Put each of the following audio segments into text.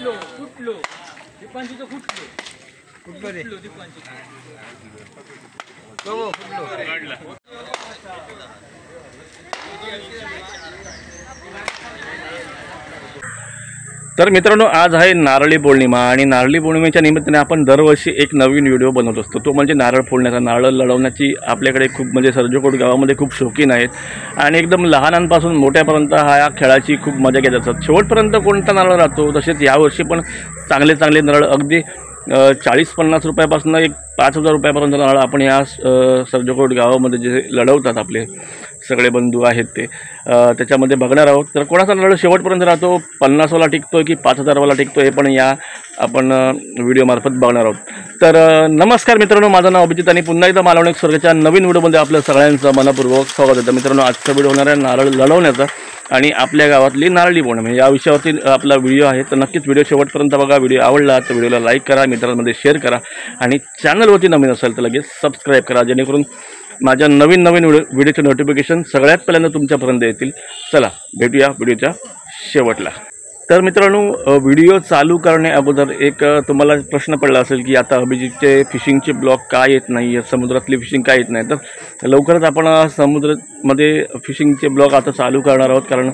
फुटलो दीपांची तो फुटलो फुटलो रे दीपांची तो फुटलो काढला। तर मित्रांनो, आज आहे नारळी पौर्णिमा आणि नारळी पौर्णिमेच्या निमित्ताने आपण दरवर्षी एक नवीन व्हिडिओ बनवत असतो, तो म्हणजे नारळ फोडण्याचा। नारळ लढवण्याची आपल्याकडे खूप म्हणजे सर्जकोट गावामध्ये खूप शौकीन आहेत आणि एकदम लहानांपासून मोठ्यापर्यंत ह्या खेळाची खूप मजा घेत असतात। शेवटपर्यंत कोणता नारळ राहतो। तसेच यावर्षी पण चांगले चांगले नारळ अगदी 40-50 रुपयापासून एक 5,000 रुपयापर्यंत नारळ आपण या सर्जकोट गावामध्ये जे लढवतात आपले सगळे बंधू आहेत ते त्याच्यामध्ये बघणार आहोत। तर कोणाचा नारळ शेवटपर्यंत राहतो, 50वाला टिकतो की 5,000वाला टिकतो, हे पण या आपण व्हिडिओमार्फत बघणार आहोत। तर नमस्कार मित्रांनो, माझं नाव अभिजित आणि पुन्हा एकदा मालवणी स्वर्गाच्या नवीन व्हिडिओमध्ये आपल्या सगळ्यांचं मनपूर्वक स्वागत आहे। मित्रांनो, आजचा व्हिडिओ होणार आहे नारळ लढवण्याचा आणि आपल्या गावातली नारळी पौर्णिमा या विषयावरती आपला व्हिडिओ आहे। तर नक्कीच व्हिडिओ शेवटपर्यंत बघा। व्हिडिओ आवडला तर व्हिडिओला लाईक करा, मित्रांमध्ये शेअर करा आणि चॅनलवरती नवीन असेल तर लगेच सबस्क्राईब करा, जेणेकरून माझ्या नवीन व्हिडिओचे नोटिफिकेशन सगळ्यात पहिल्यांदा तुमच्यापर्यंत येतील। चला भेटूया व्हिडिओच्या शेवटला। तर मित्रांनो, व्हिडिओ चालू करण्या अगोदर एक तुम्हाला प्रश्न पडला असेल की आता अभिजितचे फिशिंगचे ब्लॉग का येत नाही, समुद्रातली फिशिंग का येत नाही। तर लवकरच आपण समुद्रामध्ये फिशिंगचे ब्लॉग आता चालू करणार आहोत, कारण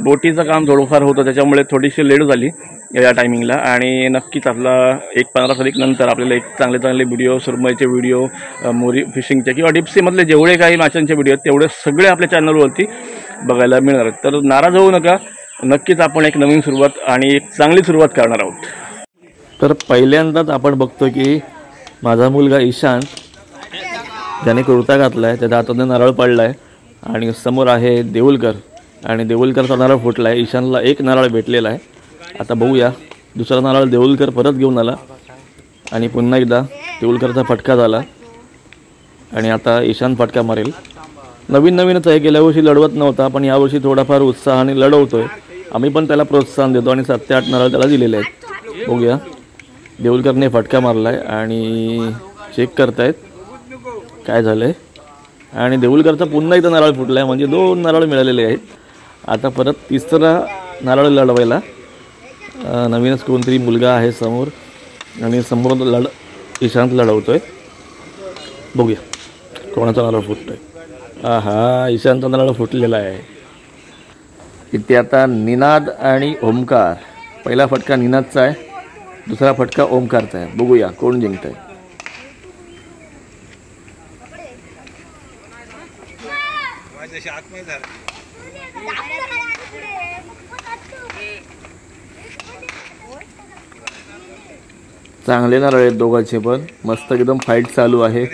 बोटीचं काम थोडंफार होतं, त्याच्यामुळे थोडीशी लेट झाली या टायमिंगला। आणि नक्कीच आपला एक 15 तारीखनंतर आपल्याला एक चांगले व्हिडिओ, सुरमईचे व्हिडिओ, मोरी फिशिंगचे किंवा डिप्सीमधले जेवढे काही माशांचे व्हिडिओ आहेत तेवढे सगळे आपल्या चॅनलवरती बघायला मिळणार आहेत। तर नाराज होऊ नका, नक्कीच आपण एक नवीन सुरुवात आणि एक चांगली सुरुवात करणार आहोत। तर पहिल्यांदाच आपण बघतो की माझा मुलगा ईशान, ज्याने कुर्ता घातला आहे, त्याच्या हाताने नारळ पडला आहे आणि समोर आहे देऊलकर आणि देऊलकरचा नारळ फुटला आहे। ईशानला एक नारळ भेटलेला आहे। आता बघूया, दुसरा नारळ देऊलकर परत घेऊन आला आणि पुन्हा एकदा देऊलकरचा फटका झाला आणि आता ईशान फटका मारेल। नवीनच आहे, गेल्या वर्षी लढवत नव्हता पण यावर्षी थोडाफार उत्साहाने लढवतोय। आम्ही पण त्याला प्रोत्साहन देतो आणि 7 ते 8 नारळ त्याला दिलेले आहेत। बघूया, देऊलकरने फटका मारला आहे आणि चेक करतायत काय झालं आहे आणि देऊलकरचा पुन्हा एकदा नारळ फुटला आहे, म्हणजे 2 नारळ मिळालेले आहेत। आता परत तिसरा नारळ लढवायला नवीनच कोणतरी मुलगा आहे समोर आणि समोर ईशांत लढवतोय। बघूया कोणाचा नारळ फुटतोय। आहा, ईशांतचा नारळ फुटलेला आहे। इथे आता निनाद आणि ओमकार, पहिला फटका निनादचा आहे, दुसरा फटका ओमकारचा आहे। बघूया कोण जिंकतंय। चांगले नारळ आहेत दोघांचे पण, मस्त एकदम फाईट चालू आहे।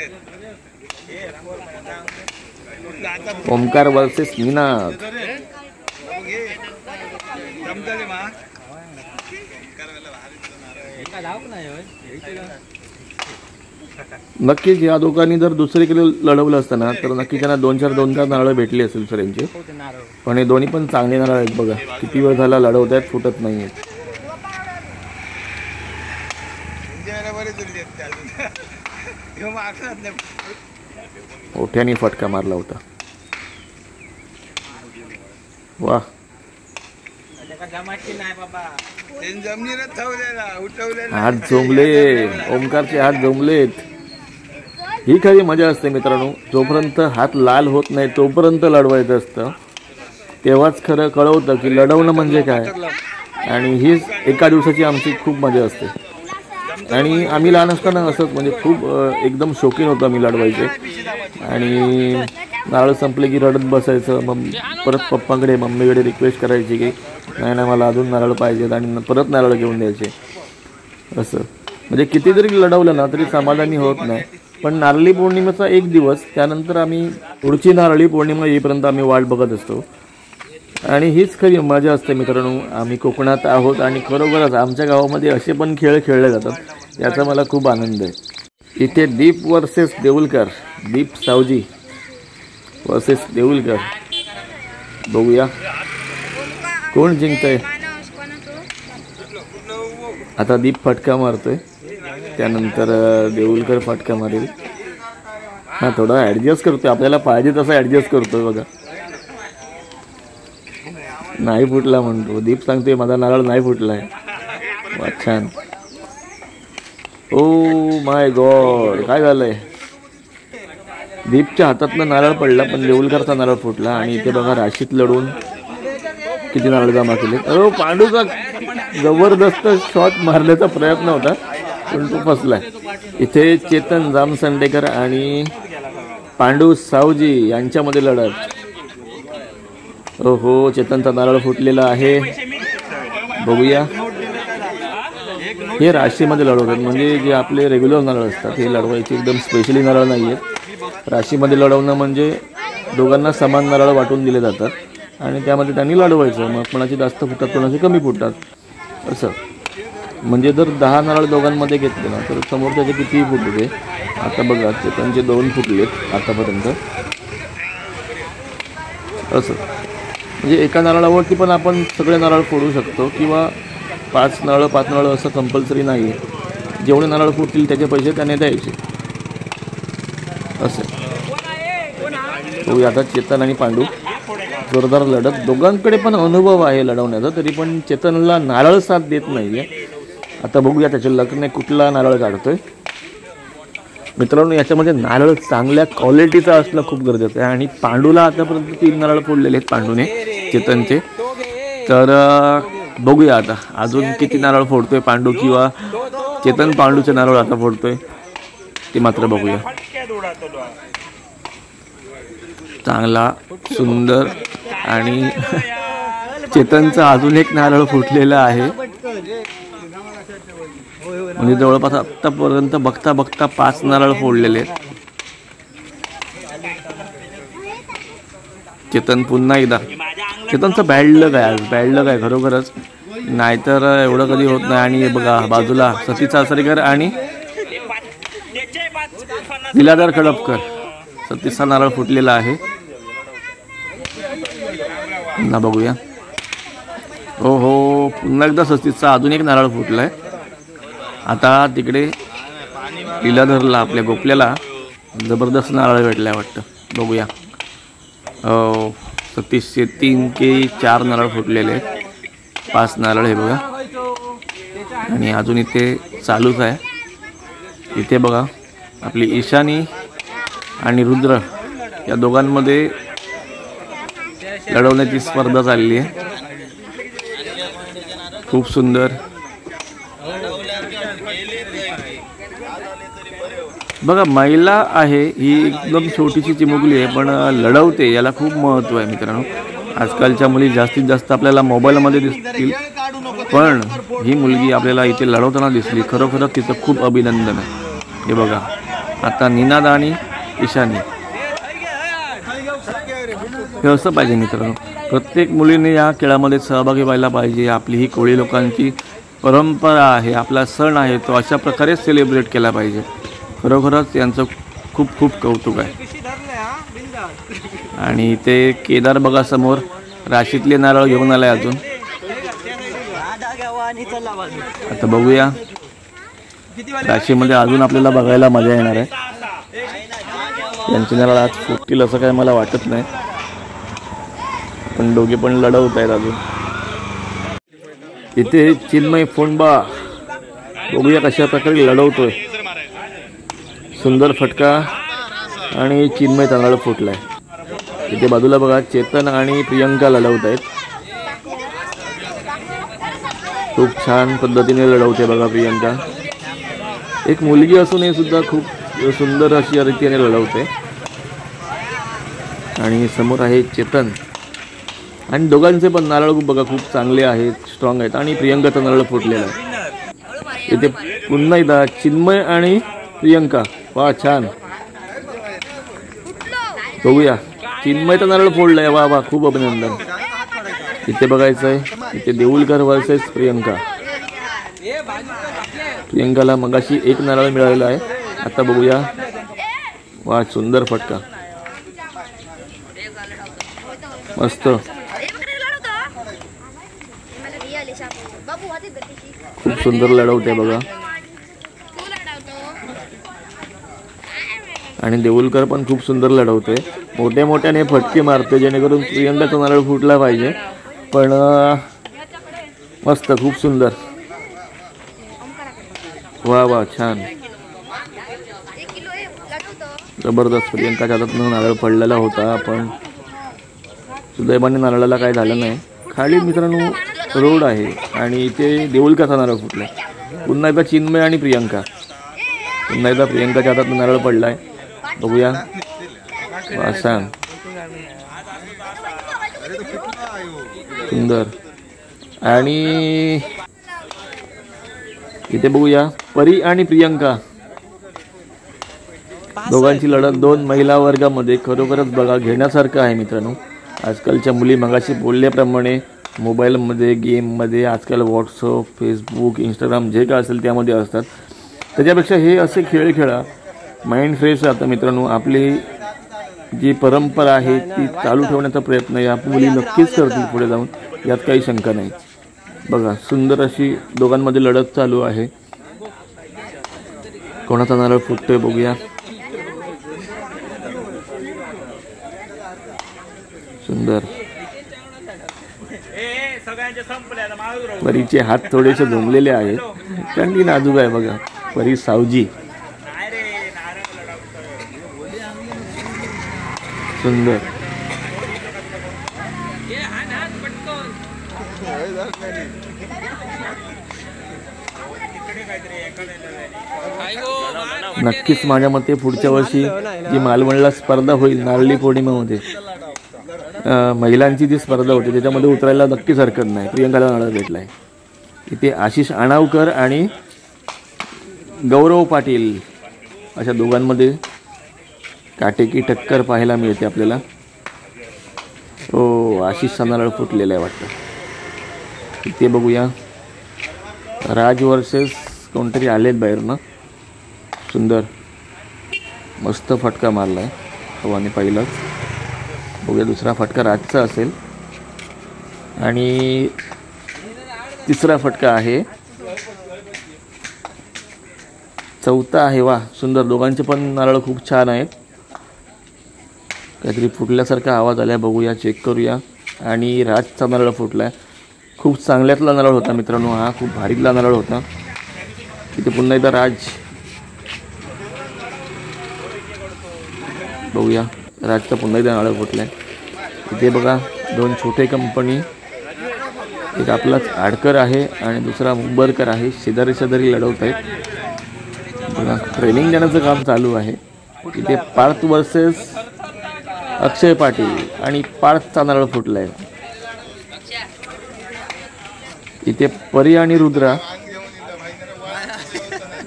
ओमकार वर्सेस निनाद। नक्कीच या दोघांनी जर दुसरीकडे लढवलं असतं ना तर नक्की त्यांना 2-4 नारळ भेटली असेल दुसऱ्यांचे, पण हे दोन्ही पण चांगले नारळ आहेत। बघा किती वेळ झाला लढवत आहेत, फुटत नाही आहेत। मोठ्याने फटका मारला होता। वाह, हात जमले, ओमकारचे हात जमलेत। ही खरी मजा असते मित्रांनो, जोपर्यंत हात लाल होत नाही तोपर्यंत लढवायचं असतं, तेव्हाच खरं कळवतं की लढवणं म्हणजे काय। आणि हीच एका दिवसाची आमची खूप मजा असते। आणि आम्ही लहान असताना असंच म्हणजे खूप एकदम शौकीन होतो आम्ही लढवायचे आणि नारळ संपले की रडत बसायचं। मग परत पप्पांकडे मम्मीकडे रिक्वेस्ट करायची की नाही मला अजून नारळ पाहिजेत आणि परत नारळ घेऊन द्यायचे। असं म्हणजे किती जरी लढवलं ना तरी समाधानी होत नाही। पण नारळी पौर्णिमेचा एक दिवस, त्यानंतर आम्ही पुढची नारळी पौर्णिमा येईपर्यंत आम्ही वाट बघत असतो आणि हीच खरी मजा असते मित्रांनो। आम्ही कोकणात आहोत आणि खरोखरच आमच्या गावामध्ये असे पण खेळ खेळले जातात, याचा मला खूप आनंद आहे। इथे दीप वर्सेस देऊलकर, दीप सावजी वर्सेस देऊलकर। बघूया कोण जिंकतंय। आता दीप फटका मारतोय, त्यानंतर देऊलकर फटका मारेल। हा थोडा ॲडजस्ट करतोय, आपल्याला पाहिजे तसं ॲडजस्ट करतोय। बघा नाही फुटला म्हणतो, दीप सांगतोय माझा नारळ नाही फुटलाय। वा छान. ओ माय गॉड, काय झालंय. दीपच्या हातातनं नारळ पडला पण देऊलकरचा नारळ फुटला. आणि इथे बघा राशीत लढून किती नारळ जमा केले. अरे पांडूचा जबरदस्त शॉट मारण्याचा प्रयत्न होता पण तो फसलाय. इथे चेतन जामसंडेकर आणि पांडू सावजी यांच्यामध्ये लढत. हो चेतनचा नारळ फुटलेला आहे. बघूया. हे राशीमध्ये लढवतात म्हणजे जे आपले रेग्युलर नारळ असतात हे लढवायचे एकदम स्पेशली नारळ नाही आहेत. राशीमध्ये लढवणं म्हणजे दोघांना समान नारळ वाटून दिले जातात आणि त्यामध्ये त्यांनी लढवायचं. मग कोणाची जास्त फुटतात कोणाचे कमी फुटतात असं. म्हणजे जर 10 नारळ दोघांमध्ये घेतले ना तर समोरच्याचे कितीही फुटले. आता बघा चेतनचे 2 फुटलेत आतापर्यंत असं. म्हणजे एका नारळावरती पण आपण सगळे नारळ फोडू शकतो किंवा 5 नारळ असं कंपल्सरी नाही आहे. जेवढे नारळ फुटतील त्याचे पैसे त्याने द्यायचे असे. आता चेतन आणि पांडू जोरदार लढत. दोघांकडे पण अनुभव आहे लढवण्याचा तरी पण चेतनला नारळ साथ देत नाही आहे. आता बघूया त्याच्या लग्न कुठला नारळ काढतोय. मित्रांनो याच्यामध्ये नारळ चांगल्या क्वालिटीचा असणं खूप गरजेचं आहे. आणि पांडूला आतापर्यंत 3 नारळ फोडलेले आहेत पांडूने चेतनचे. तर बघूया आता अजून किती नारळ फोडतोय पांडू किंवा चेतन पांडूचे नारळ आता फोडतोय ते मात्र बघूया. चांगला सुंदर आणि चेतनचा अजून एक नारळ फुटलेला आहे. म्हणजे जवळपास आतापर्यंत बघता बघता 5 नारळ फोडलेले आहेत. चेतन पुन्हा एकदा. चेतनचा बॅड लक आहे आज. बॅड लक आहे खरोखरच. नाहीतर एवढं कधी होत नाही. आणि बघा बाजूला सतीश सासरेकर आणि निलाधर खडपकर. सतीशचा नारळ फुटलेला आहे. पुन्हा बघूया. हो पुन्हा एकदा सतीशचा अजून एक नारळ फुटलाय. आता तिकडे लीलाधरला आपल्या गोपल्याला जबरदस्त नारळ भेटलाय वाटतं. बघूया. सतीशचे 3 के 4 नारळ फुटलेले आहेत. 5 नारळ हे बघा. आणि अजून इथे चालूच आहे. इथे बघा आपली ईशानी आणि रुद्र या दोघांमध्ये लढवण्याची स्पर्धा चालली आहे. खूप सुंदर. बघा महिला आहे ही एकदम छोटीशी चिमुकली आहे पण लढवते याला खूप महत्त्व आहे मित्रांनो. आजकालच्या मुली जास्तीत जास्त आपल्याला मोबाईलमध्ये दिसतील पण ही मुलगी आपल्याला इथे लढवताना दिसली. खरोखरच तिचं खूप अभिनंदन आहे. हे बघा आता निनाद आणि ईशानी. हे असं पाहिजे मित्रांनो. प्रत्येक मुलीने या खेळामध्ये सहभागी व्हायला पाहिजे. आपली ही कोळी लोकांची परंपरा आहे. आपला सण आहे तो अशा प्रकारे सेलिब्रेट केला पाहिजे. खरोखरच यांचं खूप खूप कौतुक आहे. आणि ते केदार बघा समोर राशीतले नारळ घेऊन आलाय अजून. आता बघूया राशीमध्ये अजून आपल्याला बघायला मजा येणार आहे. यांचे नारळ आज फुटतील असं काय मला वाटत नाही पण दोघे पण लढवत आहेत अजून. इथे चिन्मय फोंडबा बघूया कशा प्रकारे लढवतोय. सुंदर फटका आणि चिन्मयचा नारळ फुटलाय. इथे बाजूला बघा चेतन आणि प्रियंका लढवत आहेत. खूप छान पद्धतीने लढवते बघा प्रियंका. एक मुलगी असूनही सुद्धा खूप सुंदर अशी रीतीने लढवते. आणि समोर आहे चेतन आणि दोघांचे पण नारळ बघा खूप चांगले आहेत, स्ट्रॉंग आहेत. आणि प्रियंकाचा नारळ फुटलेला आहे. इथे पुन्हा एकदा चिन्मय आणि प्रियंका. वा छान. बघूया चिन्मयचा नारळ फोडलाय. वा वा खूप अभिनंदन. इथे बघायचं आहे इथे देऊलकर वर्सेस प्रियंका. प्रियंकाला मगाशी 1 नारळ मिळालेला आहे. आता बघूया. वा सुंदर फटका मस्त. खूप सुंदर लढवते बघा. आणि देऊलकर पण खूप सुंदर लढवते. मोठ्या मोठ्याने फटके मारते जेणेकरून प्रियंकाचा नारळ फुटला पाहिजे. पण मस्त खूप सुंदर. वा वा छान जबरदस्त. प्रियंकाच्या हातातून नारळ पडलेला होता पण सुदैवाने नारळाला काय झालं नाही. खाली मित्रांनो रोड आहे आणि इथे देऊळकाचा नारळ फुटला. पुन्हा एकदा चिन्मय आणि प्रियंका, पुन्हा एकदा प्रियंकाच्या हातातून नारळ पडलाय. बघूया सांग. सुंदर. आणि इथे बघूया परी आणि प्रियंका दोघांची लढत 2 महिला वर्गामध्ये. खरोखरच बघा घेण्यासारखं आहे मित्रांनो. आजकालच्या मुली मगाशी बोलल्याप्रमाणे मोबाईलमध्ये गेममध्ये आजकाल व्हॉट्सअप फेसबुक इंस्टाग्राम जे काय असेल त्यामध्ये असतात. त्याच्यापेक्षा हे असे खेळ खेळा, माइंड फ्रेश राहतं मित्रांनो. आपली जी परंपरा आहे ती चालू ठेवण्याचा प्रयत्न या मुली नक्कीच करतील पुढे जाऊन, यात काही शंका नाही. बघा सुंदर अशी दोघांमध्ये लढत चालू आहे. कोणाचा नारळ फुटतोय बघूया. सुंदर. परीचे हात थोडेसे झोंबलेले आहेत कारण ती नाजूक आहे. बघा परी सावजी. सुंदर. नक्कीच माझ्या मते पुढच्या वर्षी जी मालवणला स्पर्धा होईल नारळी पौर्णिमेमध्ये महिलांची जी स्पर्धा होती त्याच्यामध्ये उतरायला नक्कीच हरकत नाही. प्रियंकाला नारळ भेटलाय. इथे आशिष आणावकर आणि गौरव पाटील अशा दोघांमध्ये काटेकी टक्कर पाहायला मिळते आपल्याला. हो आशिषचा नारळ फुटलेला आहे वाटतं. इथे बघूया राज वर्सेस कोणतरी आलेत बाहेर ना. सुंदर मस्त फटका मारलाय हवाने पहिलाच. बघूया दुसरा फटका राजचा असेल आणि तिसरा फटका आहे, चौथा आहे. वा सुंदर. दोघांचे पण नारळ खूप छान आहेत. काहीतरी फुटल्यासारखा आवाज आला. बघूया चेक करूया. आणि राजचा नारळ फुटलाय. खूप चांगल्यातला नारळ होता मित्रांनो हा, खूप भारीतला नारळ होता. इथे पुन्हा एकदा राज. बघूया राजचा पुन्हा एकदा नारळ फुटलाय. इथे बघा 2 छोटे कंपनी, एक आपलाच आडकर आहे आणि दुसरा मुंबरकर आहे. शेजारी शेजारी लढवत आहेत. बघा ट्रेनिंग देण्याचं काम चालू आहे. इथे पार्थ वर्सेस अक्षय पाटील आणि पार्थचा नारळ फुटलाय. इथे परी आणि रुद्रा.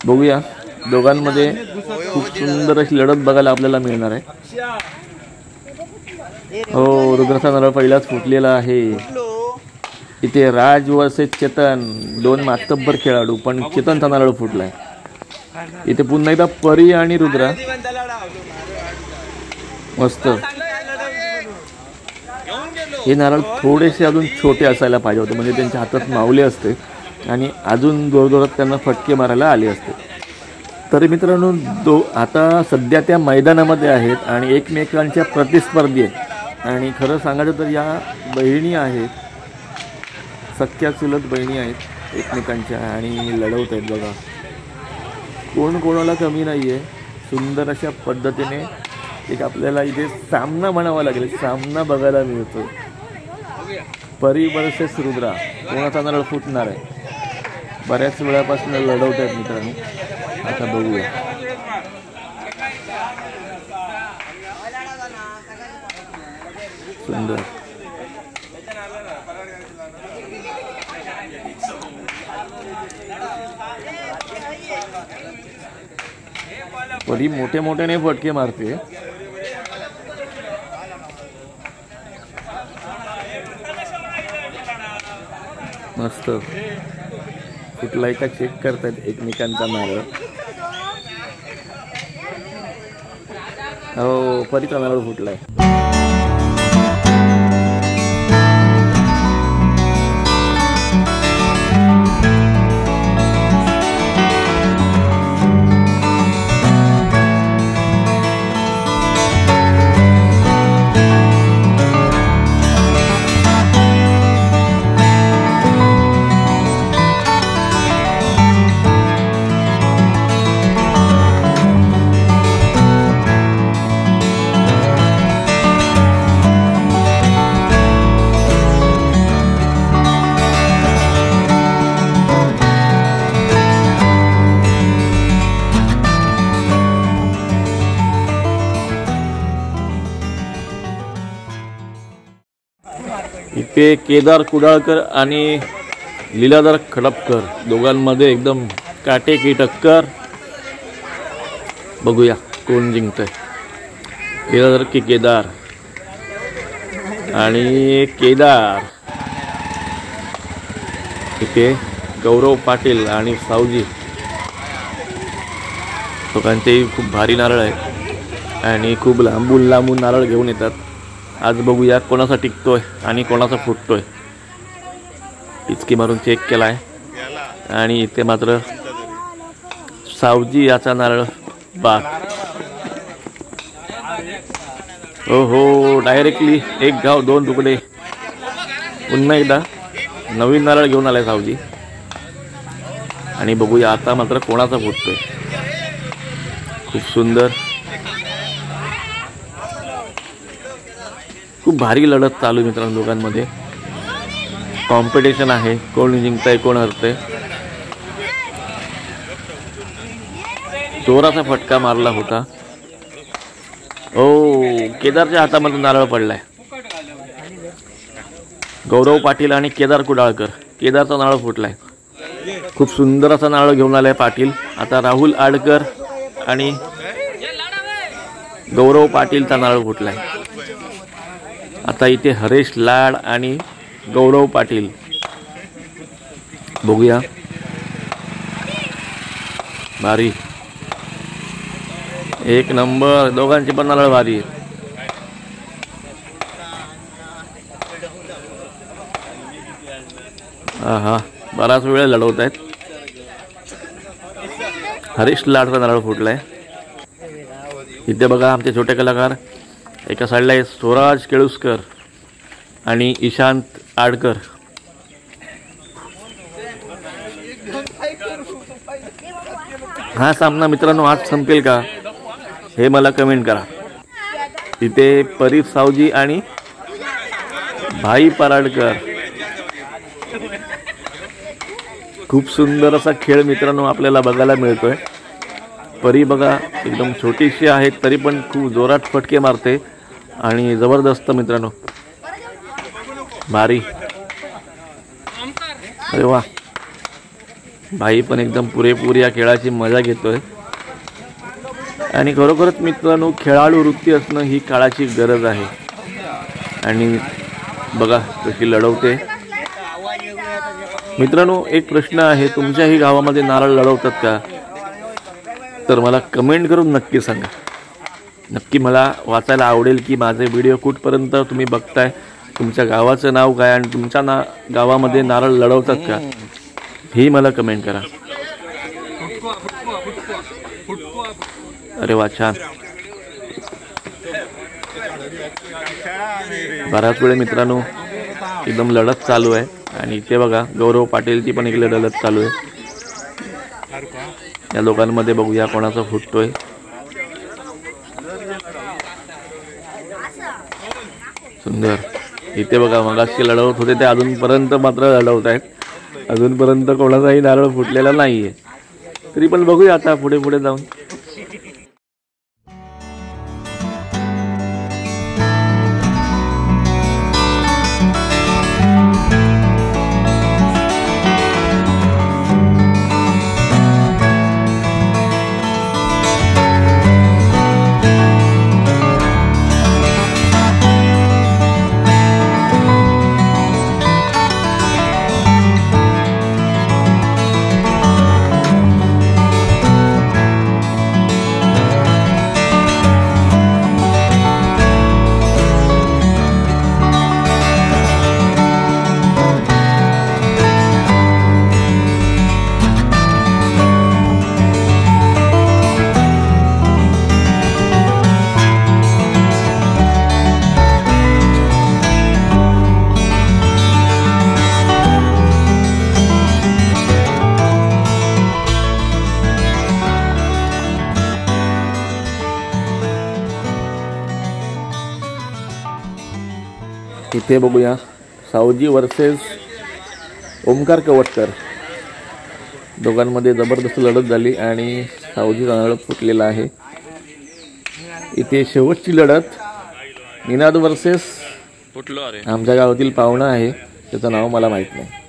बघूया दोघांमध्ये खूप सुंदर अशी लढत बघायला आपल्याला मिळणार आहे. हो रुद्राचा नारळ पहिलाच फुटलेला आहे. इथे राज वर्सेस चेतन, 2 मातब्बर खेळाडू पण चेतनचा नारळ फुटलाय. इथे पुन्हा एकदा परी आणि रुद्रा. मस्त. हे नारळ थोडेसे अजून छोटे असायला पाहिजे होते म्हणजे त्यांच्या हातात मावले असते आणि अजून जोरजोरात त्यांना फटके मारायला आले असते. तर मित्रांनो आता सध्या त्या मैदानामध्ये आहेत आणि एकमेकांच्या प्रतिस्पर्धी आहेत. आणि खरं सांगायचं तर या बहिणी आहेत, सख्या चुलत बहिणी आहेत एकमेकांच्या आणि लढवत आहेत. बघा कोण कोणाला कमी नाही आहे. सुंदर अशा पद्धतीने एक आपल्याला इथे सामना म्हणावा लागेल, सामना बघायला मिळतो. परी वर्सेस रुद्रा, कोणाचा नारळ फुटणार आहे. बऱ्याच वेळापासून लढवत आहेत मित्रांनो. आता बघूया. सुंदर. परी मोठे मोठ्याने फटके मारते. मस्त. फुटलाय का चेक करतात एकमेकांचा नारळ. हो परीचा नारळ फुटलाय. इथे केदार कुडाळकर आणि लीलाधर खडपकर दोघांमध्ये एकदम काटेकी टक्कर. बघूया कोण जिंकतंय, लीलाधर की केदार. आणि केदार इथे गौरव पाटील आणि सावजी दोघांचेही खूप भारी नारळ आहे आणि खूप लांबून लांबून नारळ घेऊन येतात. आज बघूया कोणाचा टिकतोय आणि कोणाचा फुटतोय. इचकी मारून चेक केला आहे आणि इथे मात्र सावजी याचा नारळ बाद. हो हो, डायरेक्टली एक गाव दोन तुकडे. पुन्हा एकदा नवीन नारळ घेऊन आलाय सावजी. आणि बघूया आता मात्र कोणाचा फुटतोय. खूप सुंदर, खूप भारी लढत चालू आहे मित्रांनो. दोघांमध्ये कॉम्पिटिशन आहे, कोण जिंकतंय कोण हरतंय. जोराचा फटका मारला होता. ओ, केदारच्या हातामध्ये नारळ पडलाय. गौरव पाटील आणि केदार कुडाळकर. केदारचा नारळ फुटलाय. खूप सुंदर असा नारळ घेऊन आलाय पाटील. आता राहुल आडकर आणि गौरव पाटीलचा नारळ फुटलाय. आता इथे हरेश लाड आणि गौरव पाटील. बघूया, भारी एक नंबर. दोघांची पण नारळ भारी. हा, बराच वेळ लढवत आहेत. हरीश लाडचा नारळ फुटलाय. इथे बघा आमचे छोटे कलाकार. एका साईडला आहे स्वराज केळुसकर आणि ईशांत आडकर. हा सामना मित्रांनो आज संपेल का हे मला कमेंट करा. इथे परीफ सावजी आणि भाई पराडकर. खूप सुंदर असा खेळ मित्रांनो आपल्याला बघायला मिळतोय. परी बघा एकदम छोटीशी आहे तरी पण खूप जोरात फटके मारते आणि जबरदस्त मित्रांनो, भारी. अरे वा, भाई पण एकदम पुरेपूर या खेळाची मजा घेतोय. आणि खरोखरच मित्रांनो खेळाडू वृत्ती असणं ही काळाची गरज आहे. आणि बघा कशी लढवते. मित्रांनो एक प्रश्न आहे, तुमच्याही गावामध्ये नारळ लढवतात का? तर मला कमेंट करून नक्की सांगा. नक्की मला वाचायला आवडेल की माझे व्हिडिओ कुठपर्यंत तुम्ही बघताय, तुमच्या गावाचं नाव काय आणि तुमच्या गावामध्ये नारळ लढवतात का ही मला कमेंट करा. अरे वा, छान. बराच वेळ मित्रांनो एकदम लढत चालू आहे. आणि इथे बघा गौरव पाटीलची पण एक लढत चालू आहे. या लोकांमध्ये बघूया कोणाचा फुटतोय. सुंदर. इथे बघा मगाशी लढवत होते ते अजूनपर्यंत मात्र लढवत आहेत. अजूनपर्यंत कोणाचाही नारळ फुटलेला नाहीये. तरी पण बघूया आता पुढे पुढे जाऊन. इथे बघूया सावजी वर्सेस ओमकार कवटकर. दोघांमध्ये जबरदस्त लढत झाली आणि सावजीचा नारळ फुटलेला आहे. इथे शेवटची लढत निनाद वर्सेस कुठलं अरे? आमच्या गावातील पाहुणा आहे, त्याचं नाव मला माहित नाही.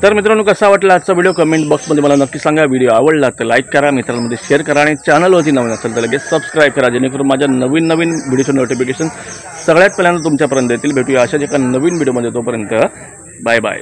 तर मित्रांनो, कसा वाटला आजचा व्हिडिओ कमेंट बॉक्समध्ये मला नक्की सांगा. व्हिडिओ आवडला तर लाईक करा, मित्रांमध्ये शेअर करा आणि चॅनलवरती नवीन असेल तर लगेच सबस्क्राईब करा, जेणेकरून माझ्या नवीन व्हिडिओचे नोटिफिकेशन सगळ्यात पहिल्यांदा तुमच्यापर्यंत येतील. भेटूया अशाच एका नवीन व्हिडिओमध्ये. तोपर्यंत बाय बाय.